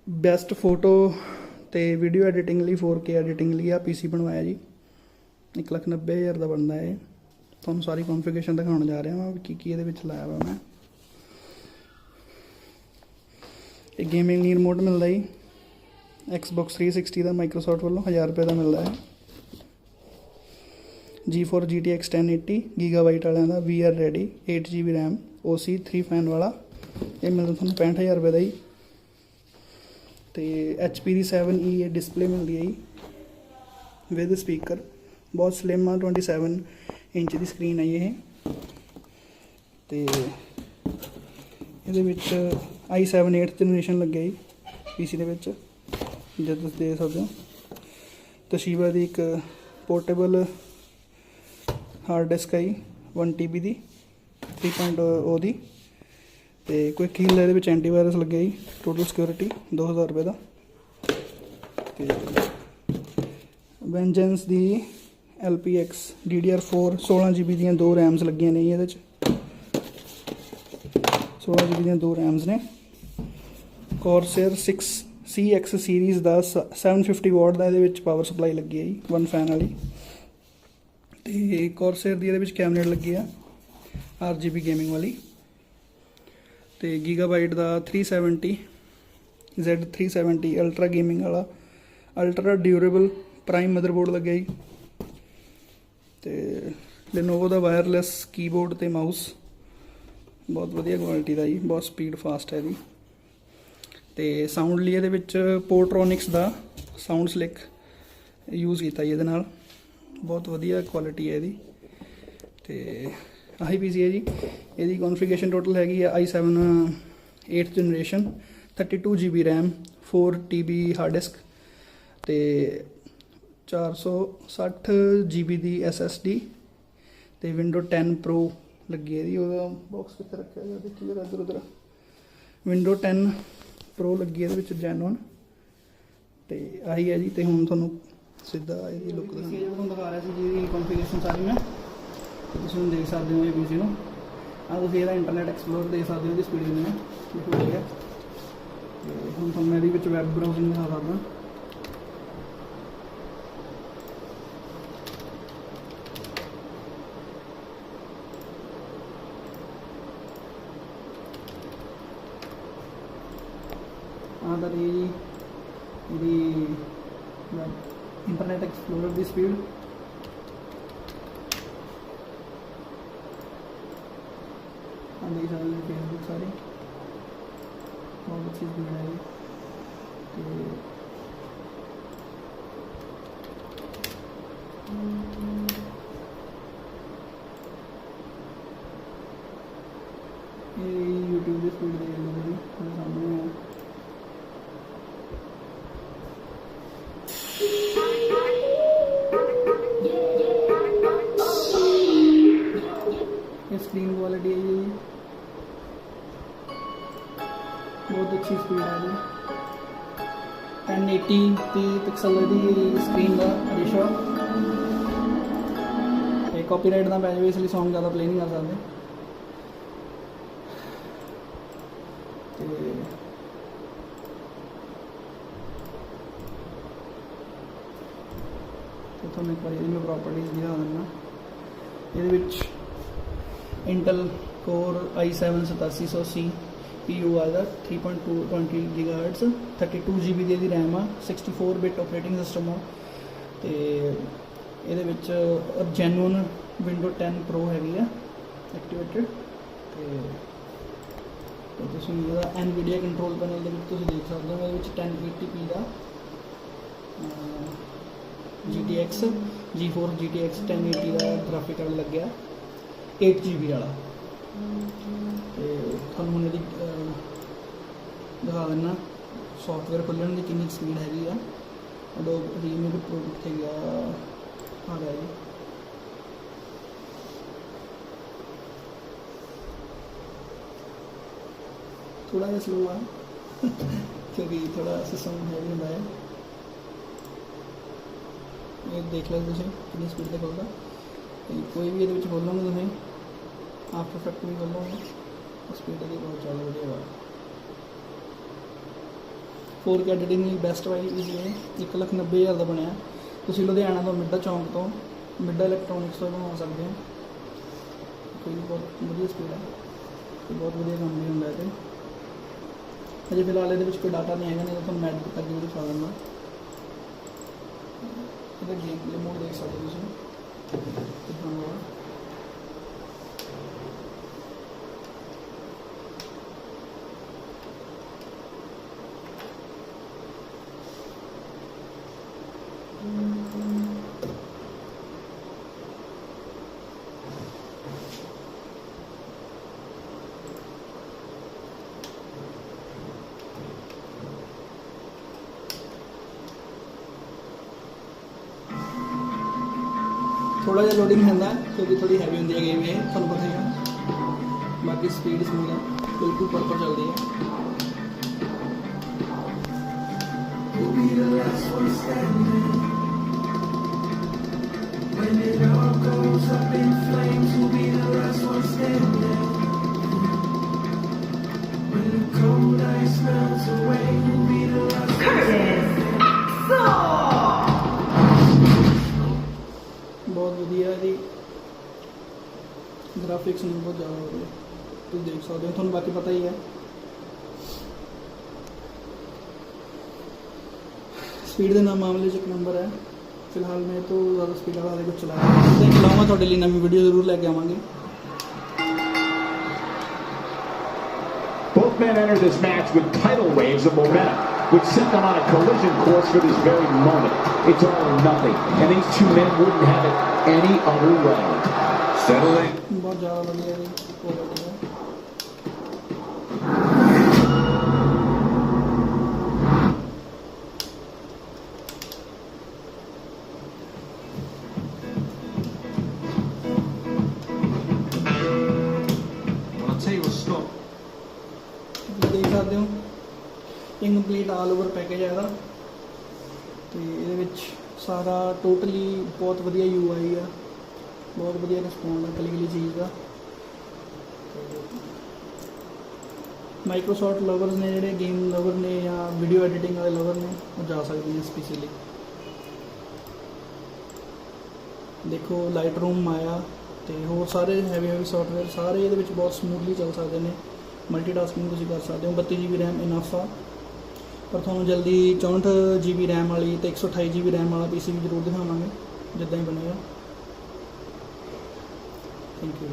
Best photo ਤੇ video editing ਲਈ 4K editing ਲਈ ਆ ਪੀਸੀ ਬਣਵਾਇਆ ਜੀ। 1,90,000 ਦਾ ਬਣਦਾ ਇਹ। ਤੁਹਾਨੂੰ ਸਾਰੀ ਕੌਨਫੀਗਰੇਸ਼ਨ ਦਿਖਾਉਣ ਜਾ ਰਿਹਾ ਹਾਂ ਕੀ ਇਹਦੇ ਵਿੱਚ ਲਾਇਆ ਵਾ ਮੈਂ। ਇਹ ਗੇਮਿੰਗ ਨੀ ਰਿਮੋਟ ਮਿਲਦਾ ਜੀ Xbox 360 ਦਾ ਮਾਈਕਰੋਸੌਫਟ ਵੱਲੋਂ 1000 ਰੁਪਏ ਦਾ ਮਿਲਦਾ ਹੈ। G4 GTX 1080 GB ਵਾਲਿਆਂ ਦਾ VR ready 8GB RAM OC 3 fan ਵਾਲਾ ਇਹ ਮਿਲਦਾ ਤੁਹਾਨੂੰ 65,000 ਰੁਪਏ ਦਾ ਜੀ। ਤੇ HP ਦੀ 7E ਇਹ ਡਿਸਪਲੇ ਮਿਲਦੀ ਹੈ ਜੀ ਵਿਦ ਸਪੀਕਰ। ਬਹੁਤ ਸਲਿਮ ਆ 27 ਇੰਚ ਦੀ ਸਕਰੀਨ ਹੈ ਇਹ। ਤੇ ਇਹਦੇ ਵਿੱਚ i7 8th ਜਨਰੇਸ਼ਨ ਲੱਗਿਆ ਜੀ PC ਦੇ ਵਿੱਚ ਜਦ ਤੁਸੀਂ ਦੇਖ ਸਕਦੇ ਹੋ। ਤੋਸ਼ੀਬਾ ਦੀ ਇੱਕ ਪੋਰਟੇਬਲ ਹਾਰਡ ਡਿਸਕ ਹੈ 1 TB ਦੀ 3.0 ਦੀ। ਤੇ ਕੁਇਕ ਹੀਲ ਇਹਦੇ ਵਿੱਚ ਐਂਟੀਵਾਇਰਸ ਲੱਗਿਆ ਜੀ। ਟੋਟਲ ਸਿਕਿਉਰਿਟੀ 2000 ਰੁਪਏ ਦਾ। ਤੇ ਵੈਂਜੈਂਸ ਦੀ LPX DDR4 16GB ਦੀਆਂ 2 ਰੈਮਸ ਲੱਗੀਆਂ ਨੇ ਇਹਦੇ 'ਚ। 16GB ਦੀਆਂ 2 ਰੈਮਸ ਨੇ। Corsair 6CX ਸੀਰੀਜ਼ ਦਾ 750 ਵਾਟ ਦਾ ਇਹਦੇ ਵਿੱਚ ਪਾਵਰ ਸਪਲਾਈ ਲੱਗੀ ਹੈ ਜੀ 1 ਫੈਨ ਵਾਲੀ। ਤੇ Corsair ਦੀ ਇਹਦੇ ਵਿੱਚ ਕੈਮਰੇ ਲੱਗੇ ਆ RGB ਗੇਮਿੰਗ ਵਾਲੀ। ਤੇ ਗੀਗਾਬਾਈਟ ਦਾ 370 Z370 ਅਲਟਰਾ ਗੇਮਿੰਗ ਵਾਲਾ ਅਲਟਰਾ ਡਿਊਰੇਬਲ ਪ੍ਰਾਈਮ ਮਦਰਬੋਰਡ ਲੱਗਿਆ ਜੀ। ਤੇ Lenovo ਦਾ ਵਾਇਰਲੈਸ ਕੀਬੋਰਡ ਤੇ ਮਾਊਸ ਬਹੁਤ ਵਧੀਆ ਕੁਆਲਿਟੀ ਦਾ ਜੀ। ਬਹੁਤ ਸਪੀਡ ਫਾਸਟ ਹੈ ਇਹਦੀ। ਤੇ ਸਾਊਂਡ ਲਈ ਇਹਦੇ ਵਿੱਚ ਪੋਰਟਰੋਨਿਕਸ ਦਾ ਸਾਊਂਡ ਸਲਿਕ ਯੂਜ਼ ਕੀਤਾ ਜੀ ਇਹਦੇ ਨਾਲ। ਬਹੁਤ ਵਧੀਆ ਕੁਆਲਿਟੀ ਹੈ ਇਹਦੀ। ਤੇ ਆਹੀ ਪੀਸੀ ਹੈ ਜੀ। ਇਹਦੀ ਕੌਨਫੀਗਰੇਸ਼ਨ ਟੋਟਲ ਹੈਗੀ ਆ i7 8th generation 32GB RAM 4 TB hard disk ਤੇ 460GB ਦੀ SSD ਤੇ Windows 10 Pro ਲੱਗੀ ਹੈ ਜੀ। ਉਹਦਾ ਬਾਕਸ ਕਿੱਥੇ ਰੱਖਿਆ ਗਿਆ ਦੇਖੀ ਜਰਾ ਇੱਧਰ ਉੱਧਰ। Windows 10 Pro ਲੱਗੀ ਇਹਦੇ ਵਿੱਚ ਜੈਨੂਅਨ। ਤੇ ਆਹੀ ਹੈ ਜੀ। ਤੇ ਹੁਣ ਤੁਹਾਨੂੰ ਸਿੱਧਾ ਇਹਦੀ ਲੁੱਕ ਤੁਹਾਨੂੰ ਦਿਖਾ ਰਿਹਾ ਸੀ ਜੀ ਕੌਨਫੀਗਰੇਸ਼ਨ ਸਾਰੀ ਮੈਂ। ਤੁਸੀਂ ਹੁਣ ਦੇਖ ਸਕਦੇ ਹੋ ਇਹ ਪੀਸੀ ਨੂੰ। ਆਹ ਤੁਸੀਂ ਇਹਦਾ ਇੰਟਰਨੈਟ ਐਕਸਪਲੋਰਰ ਦੇਖ ਸਕਦੇ ਹੋ ਇਹਦੀ ਸਪੀਡ ਕਿੰਨੀ ਹੈ ਦੇਖੋ ਠੀਕ ਹੈ। ਤੇ ਹੁਣ ਤੁਹਾਨੂੰ ਇਹਦੇ ਵਿੱਚ ਵੈਬ ਬਰਾਊਜ਼ਿੰਗ ਦਿਖਾ ਸਕਦਾ। ਆਹ ਤਾਂ ਜੀ ਇਹਦੀ ਇੰਟਰਨੈਟ ਐਕਸਪਲੋਰਰ ਦੀ ਸਪੀਡ। देख सकते हैं फेसबुक सारी बहुत अच्छी स्पीड है ये। यूट्यूब की स्पीड देख लो मेरे सामने है। स्क्रीन क्वालिटी है ये बहुत अच्छी स्पीड आ रही है। 1080p पिक्सल की स्क्रीन का रेशो। कॉपीराइट ना पै जाए इसलिए सॉन्ग ज़्यादा प्ले नहीं कर सकते। तो थोड़ा एक बार मैं प्रॉपर्टीज दिखा देना। ये Intel core i7 8700C PU आएगा 3.220 GHz 32GB ਦੀ RAM ਆ 64 ਬਿਟ ਆਪਰੇਟਿੰਗ ਸਿਸਟਮ ਆ। ਤੇ ਇਹਦੇ ਵਿੱਚ ਜੈਨੂਅਨ Windows 10 Pro ਹੈਗੀ ਆ ਐਕਟੀਵੇਟਡ। ਤੇ ਤੁਸੀਂ ਇਹਦਾ NVIDIA ਕੰਟਰੋਲ ਪੈਨਲ ਦੇ ਵਿੱਚ ਤੁਸੀਂ ਦੇਖ ਸਕਦੇ ਹੋ। ਇਹਦੇ ਵਿੱਚ 1080p ਦਾ G4 GTX 1080 ਦਾ ਗ੍ਰਾਫਿਕ ਕਾਰਡ ਲੱਗਿਆ 8GB वाला। तो थानू हुण दिखा देना सॉफ्टवेयर खुलने की कितनी स्पीड हैगी आ। Adobe Premiere Pro कितने गया आ गया जी। थोड़ा जिहा स्लो आ क्योंकि थोड़ा सिस्टम हैवी होंदा है। ये देख लो तुसीं कितनी स्पीड से खुलदा। कोई भी ये खोलोगे तुम आफ्टर इफेक्ट भी खोलोगे स्पीड की बहुत ज़्यादा बढ़िया है। 4K ਐਡੀਟਿੰਗ ਲਈ ਬੈਸਟ ਵਾਈ ਇਹ 1,90,000 ਦਾ ਬਣਿਆ। ਤੁਸੀਂ ਲੁਧਿਆਣਾ ਤੋਂ ਮਿੱਡਾ ਚੌਂਕ ਤੋਂ ਮਿੱਡਾ ਇਲੈਕਟ੍ਰੋਨਿਕਸ ਤੋਂ ਬਣਵਾ ਸਕਦੇ ਹੋ। ਕੋਈ ਬਹੁਤ ਵਧੀਆ ਸਪੀਡ ਹੈ ਤੇ ਬਹੁਤ ਵਧੀਆ ਕੰਮ ਵੀ ਹੁੰਦਾ ਇਹਦੇ। ਅਜੇ ਫਿਲਹਾਲ ਇਹਦੇ ਵਿੱਚ ਕੋਈ ਡਾਟਾ ਨਹੀਂ ਹੈਗਾ, ਨਹੀਂ ਤਾਂ ਤੁਹਾਨੂੰ ਮੈਟ ਤੱਕ ਵੀ ਦਿਖਾ ਦਿੰਦਾ। ਇਹਦਾ ਗੇਮ ਪਲੇ ਮੋਡ ਦੇਖ ਸਕਦੇ ਤੁਸੀਂ ਕਿੱਦਾਂ ਦਾ। थोड़ा जिहा लोडिंग होंदा क्योंकि थोड़ी हैवी होंदी है गेम ये, तुहानूं पता ही है। बाकी स्पीड स्मूथ है, बिल्कुल प्रॉपर चलती है। बहुत वधिया जी ग्राफिक्स नहीं बहुत ज़्यादा हो रही है, तुम देख सकते हो, थोड़ा बाकी पता ही है। स्पीड के मामले च एक नंबर है। फिलहाल मैं तो ज़्यादा स्पीड वाले कुछ चलाया चलावा, थोड़े लिए नवी वीडियो जरूर लेके आवांगे। Both men enter this match with tidal waves of momentum, which set them on a collision course for this very moment. It's all or nothing, and these two men wouldn't have it any other way. Settling. बहुत ज़्यादा बढ़िया है। I'll tell you a stop. देख सकते हो incomplete all over package है ਇਹਦਾ ਤੇ ਇਹਦੇ ਵਿੱਚ ਸਾਰਾ ਟੋਟਲੀ ਬਹੁਤ ਵਧੀਆ UI ਆ, ਬਹੁਤ ਵਧੀਆ ਰਿਸਪੌਂਡ ਆ ਕਲੀ ਚੀਜ਼ ਦਾ। ਮਾਈਕਰੋਸੌਫਟ ਲਵਰਸ ਨੇ, ਜਿਹੜੇ ਗੇਮ ਲਵਰ ਨੇ ਜਾਂ ਵੀਡੀਓ ਐਡੀਟਿੰਗ ਵਾਲੇ ਲਵਰ ਨੇ, ਉਹ ਜਾ ਸਕਦੇ ਨੇ ਇਸ ਪੀਸੀ ਲਈ। ਦੇਖੋ ਲਾਈਟ ਰੂਮ ਆਇਆ ਤੇ ਹੋਰ ਸਾਰੇ ਹੈਵੀ ਸੌਫਟਵੇਅਰ ਸਾਰੇ ਇਹਦੇ ਵਿੱਚ ਬਹੁਤ ਸਮੂਥਲੀ ਚੱਲ ਸਕਦੇ ਨੇ। ਮਲਟੀਟਾਸਕਿੰਗ ਤੁਸੀਂ ਕਰ ਸਕਦੇ ਹੋ। 32 GB ਰੈਮ ਇਨਫ ਆ, ਪਰ ਤੁਹਾਨੂੰ ਜਲਦੀ 64 GB ਰੈਮ ਵਾਲੀ ਤੇ 128 GB ਰੈਮ ਵਾਲਾ ਪੀਸੀ ਵੀ ਜ਼ਰੂਰ ਦਿਖਾਵਾਂਗੇ ਜਿੱਦਾਂ ਹੀ ਬਣੇਗਾ। Thank you.